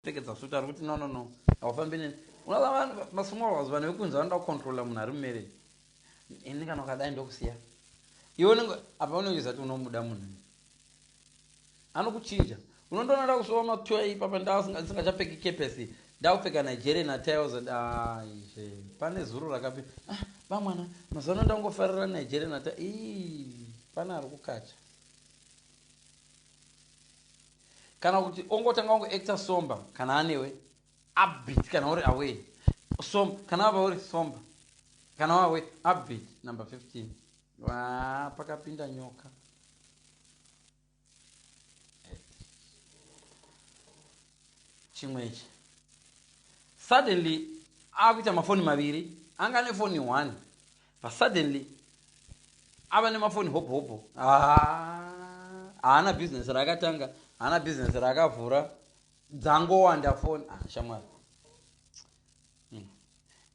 pfekedza suti ari kuti no haufambi nini. Unalava masmall house vanhu vekunzi vanoda kucontrola munhu ari mumere. Ini kana ukadai ndokusiya iwe apa unoziva kuti unomuda munhu anokuchinja. Unondoona ndakusiwa matuya ipapa ndasingachapfeki kepesi ndakupfeka Nigerian attires aizve pane zuru rakapi vamwana mazano ndangofarira Nigerian attire pana ari kukacha. Kana kuti ongotanga ungoacta somba kana anewe upbeat kana uri away somba kana ava uri somba kana wawe upbeat number 15 pakapinda nyoka. Chimwe ichi suddenly akuita mafoni maviri anga nefoni 1 but suddenly ava nemafoni hopo haana business rakatanga haana business rakavhura dzangowanda foni shamwari.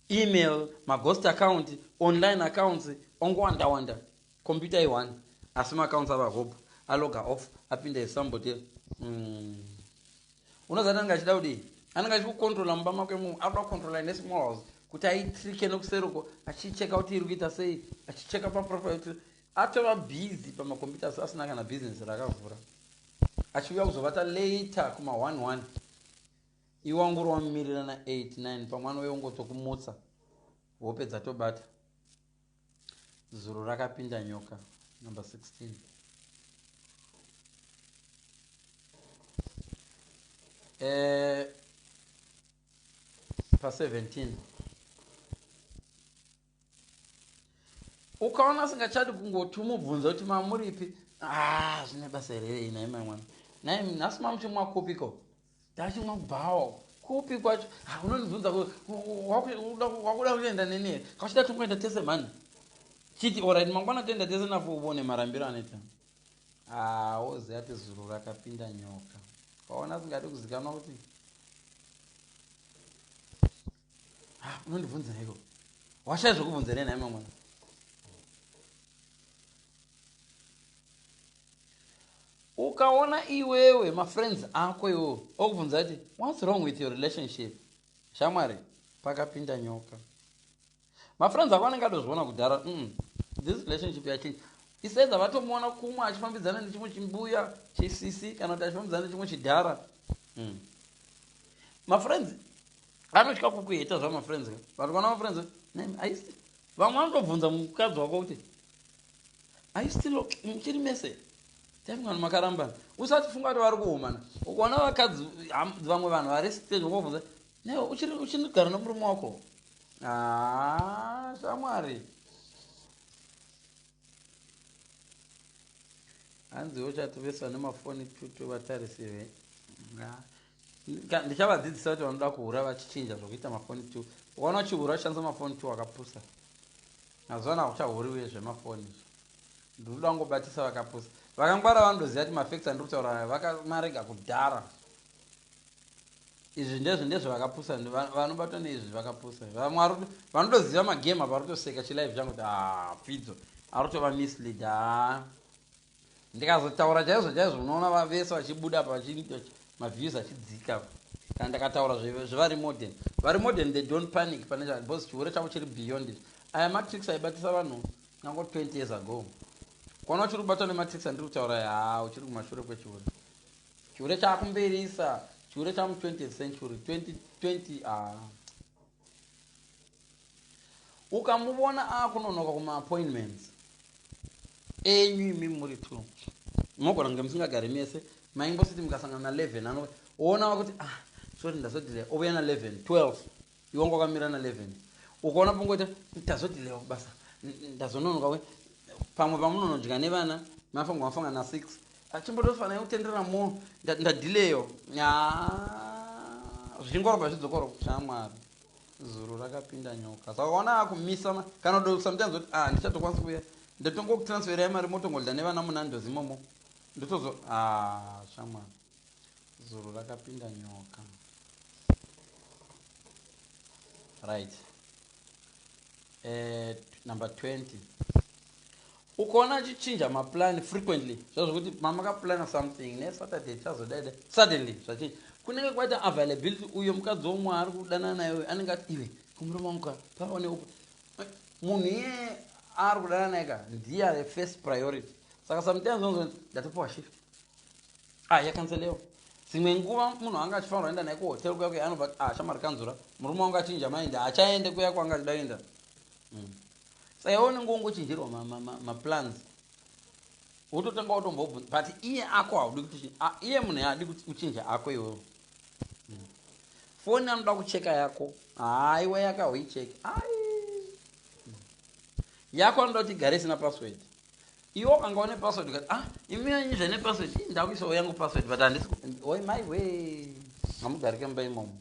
Email, maghost account, online accounts ongowanda computer i1 asi maaccounts ava hope aloga off apinda somebody unozati anenge achida kudii anenge achikucontrola mumba make munhu anoda kucontrola nesmall house kuti aitrike nekuseruko achicheka kuti iri kuita sei achicheka paprofile kuti atova busy pamacomputers asina kana business rakavhura achiuya kuzovata later kuma 11 iwanguri wamumirira na 8-9 pamwana weyongotokumutsa hope dzatobata. Zuru rakapinda nyoka number 16. Pa 17 ukaona asingachadi kungotumubvunza kuti mamuripi zvine basa here inai mamwana nai nhasi mamuti mwakupiko ndachimwa bhawo kupi kwacho unondibvunza wakuda kuenda neni here kachida tongoenda tese mani chiti orit mangwana toenda tese nafo ubone marambiro anoita woziva kuti zuru rakapinda nyoka. Waona asingadi kuzikanwa kuti unondibvunza iko washaya zvokubvunza neni hai mamwana. Ukaona iwewe mafriends ako iwo okubvunza kuti what's wrong with your relationship shamwari pakapinda nyoka. Mafriends ako anenge adozviona kudhara this relationship yachinja isedza vatomuona kumwe achifambidzana nechimwe chimbuya chisisi kana kuti achifambidzana nechimwe chidhara. Mafriends anotya kukuheta zva mafriends vanhu kana mafriends vamwe vanotobvunza mukadzi wako kuti aistilo muchiri mese taimwana makarambana usati funga kuti vari kuhumana ukaona vakadzi vamwe vanhu vari stage ukobvunza uchirigara nomurume wako shamwari hanziwo chatovesa nemafoni tutu vatarisirwe ndichavadzidzisa kuti vanoda kuhura vachichinja zvokuita mafoni tu ukaona uchihura uchishandisa mafoni tu wakapusa mazuva ano hakuchahuriwe zvemafoni ndinoda kungobatisa vakapusa vakangwara vanodoziva kuti mafacts andiri kutaura vakamarega kudhara. Izvi ndezvevakapusa vanobatwa neizvi vakapusa vamwe vanodoziva magame apa varikutoseka chilive changu kuti pidzo ari kutova mislead ndikazotaura chaizvo unoona vavese vachibuda pa maviews achidzika kana ndakataura zvevari modern they don't panic pane because chihure chavo chiri beyond it. Aya matrix aibatisa vanhu nango 20 years ago kwaona uchiri kubatwa nematrix andiri kutaura uchiri kumashure chihure chaakumberisa chihure chamu 20th century 2020 ukamuvona akunonoka kuma-appointments enyu imi muri 2 mogona kunge musingagari mese maingbositi mukasangana na 11 ano oona kuti sorry ndazodile obuya na 11 12 iwongo wakamira na 11 ukaona pongoti ndazodile basa ndazononoka pamwe pamunonodya nevana mafanga na 6 achimbotofanira kutendera mo ndadileyo zvichingorobva zvidzokoro shamwari. Zuru rakapinda nyoka saka ukaona akumisa kana sometimes kuti ndichatokwanisa kuya ndotongokutransferai mari motongodya nevana munandozi imomo ndotozo shamwari. Zuru rakapinda nyoka right. Number 20 ukaona achichinja maplan frequently zvazvokuti mama kaplana something nesaturday chazodaida suddenly zvachinja kunenge kwaita availability uyo mukadzi womwe ari kudanana naye anenge ati iwe kumurume wangu paone upo munhu iye ari kudanana naye ka ndiye are first priority. Saka sometimes unozoti ndatopiwa shift yakanselewa. Dzimwe nguva munhu anga achifanira kuenda naye kuhoteli kuya kuya anobva shamari kanzura murume wangu achinja maindi achaende kuya kwanga achidaenda. Saka iwe unenge ungochinjirwa maplans wototanga watombobvunza but iye ako haudi kuti iye munhu haadi kuti uchinje ako iwewo. Foni anoda kucheka yako haiwa yakahoicheka yako anoda kuti igare isina password. Iwo kanga une password ukati imi zvine password ndakuisawo yangu password but handisi oi mai we hamugarike mumba imomo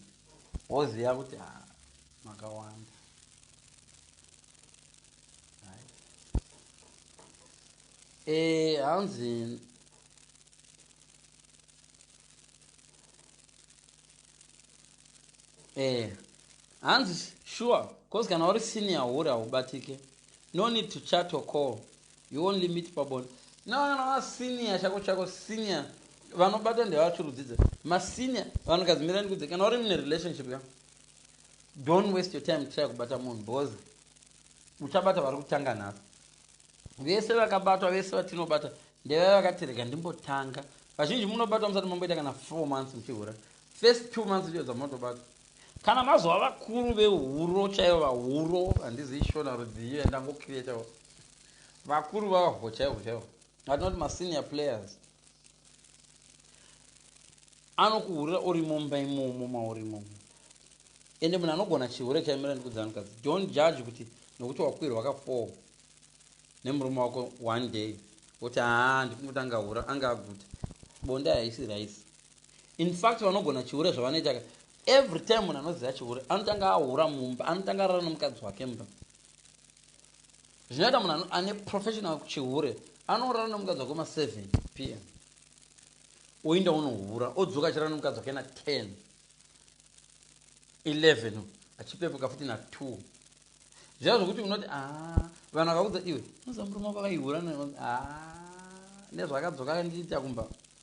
woziva kuti makawanda. Hanzi hanzi sure cause kana uri senior huri haubatike. No need to chat or call, you only meet paboni. Kana senior chako senior vanobata ndevachiridzidza masenior vanokazimira kudze kana uri mune relationship ya don't waste your time try kubata munhu because uchabata vari kutanga nhasi. Vese vakabatwa vese vatinobata ndevaya vakatireka ndimbotanga. Vazhinji munobatwa musati mamboita kana 4 months muchihura. First 2 months ndiyo dzamotobata. Kana mazuva vakuru vehuro chaivo vahuro handizivi shona rudzivi ndangocreatawo vakuru vahwo chaivo but not masenior players. Anokuhurira uri mumba imomo maurimomo ende munhu anogona chihure chaimira ndikudzanukadzi. Don't judge kuti nokuti wakwirwa waka4 nemurume wako one day kuti ndikungotanga hura anga aguta bonde haisi raisi. In fact vanogona chihure zvavanoita every time munhu anoziva chihure anotanga ahura mumba anotanga arara nomukadzi wake mumba. Zvinoita munhu ane professional chihure anorara nomukadzi wake ma7 PM oinda unohura odzoka achirara nomukadzi wake na10 11 achipepuka futi na2. Zviya zvokuti unoti vanhu vakakudza iwe unoziva murume wako akaihura nezvakadzoka ndiita kumba